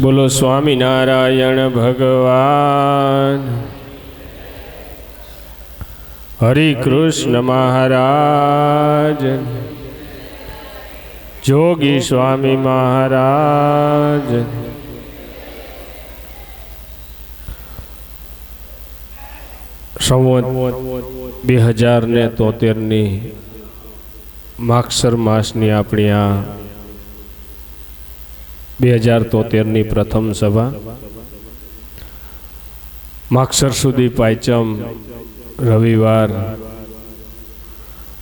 બોલો સ્વામિનારાયણ ભગવાન, હરિ કૃષ્ણ મહારાજ, જોગી સ્વામી મહારાજ. સંવત 2073 માગસર માસની આપણી આ 2073 પ્રથમ સભા, માગસર સુધી પાંચમ રવિવાર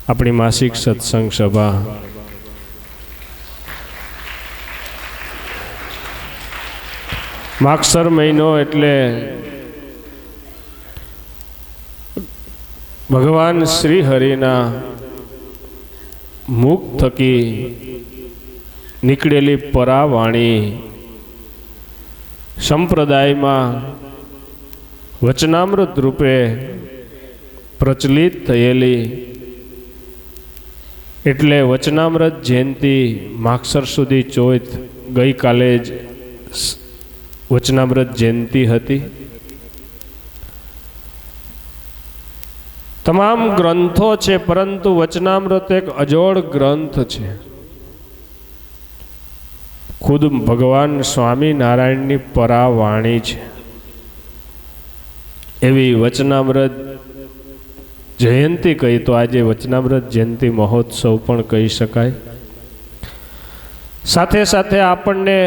આપણી માસિક સત્સંગ સભા. માગસર મહિનો એટલે ભગવાન શ્રી હરિના મુખ થકી નીકળેલી પરાવાણી સંપ્રદાયમાં વચનામૃત રૂપે પ્રચલિત થયેલી, એટલે વચનામૃત જયંતિ માગસર સુધી ચોથ. ગઈકાલે જ વચનામૃત જયંતિ હતી. તમામ ગ્રંથો છે, પરંતુ વચનામૃત એક અજોડ ગ્રંથ છે. ખુદ ભગવાન સ્વામિનારાયણની પરાવાણી છે. એવી વચનામૃત જયંતિ કહી તો આજે વચનામૃત જયંતિ મહોત્સવ પણ કહી શકાય. સાથે સાથે આપણને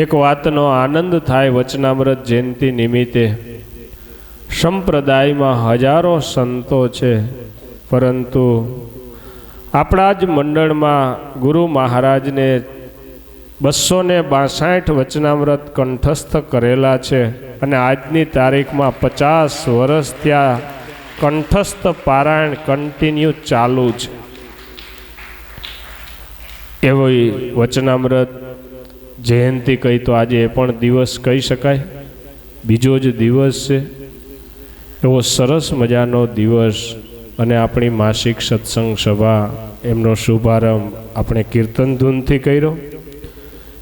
એક વાતનો આનંદ થાય, વચનામૃત જયંતિ નિમિત્તે સંપ્રદાયમાં હજારો સંતો છે, પરંતુ આપણા જ મંડળમાં ગુરુ મહારાજને 262 વચનામૃત કંઠસ્થ કરેલા છે, અને આજની તારીખમાં 50 વર્ષ ત્યાં કંઠસ્થ પારાયણ કન્ટિન્યુ ચાલુ છે. એવી વચનામૃત જયંતિ કહી તો આજે એ પણ દિવસ કહી શકાય, બીજો જ દિવસ છે. એવો સરસ મજાનો દિવસ, અને આપણી માસિક સત્સંગ સભા એમનો શુભારંભ આપણે કીર્તન ધૂનથી કર્યો.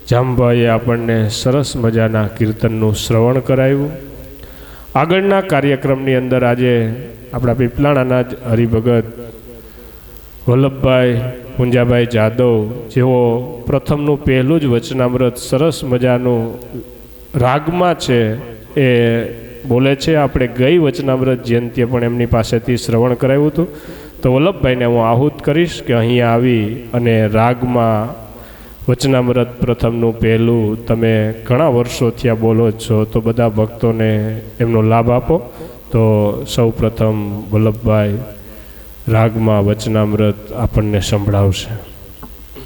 જામભાઈએ આપણને સરસ મજાના કીર્તનનું શ્રવણ કરાવ્યું. આગળના કાર્યક્રમની અંદર આજે આપણા પીપલાણાના જ હરિભગત વલ્લભભાઈ પુંજાભાઈ જાદવ, જેઓ પ્રથમનું પહેલું જ વચનામૃત સરસ મજાનું રાગમાં છે એ બોલે છે. આપણે ગઈ વચનામૃત જયંતિએ પણ એમની પાસેથી શ્રવણ કરાવ્યું હતું. તો વલ્લભભાઈને હું આહુત કરીશ કે અહીંયા આવી અને રાગમાં વચનામૃત પ્રથમનું પહેલું તમે ઘણા વર્ષોથી આ બોલો છો, તો બધા ભક્તોને એમનો લાભ આપો. તો સૌ પ્રથમ વલ્લભભાઈ રાગમાં વચનામૃત આપણને સંભળાવશે.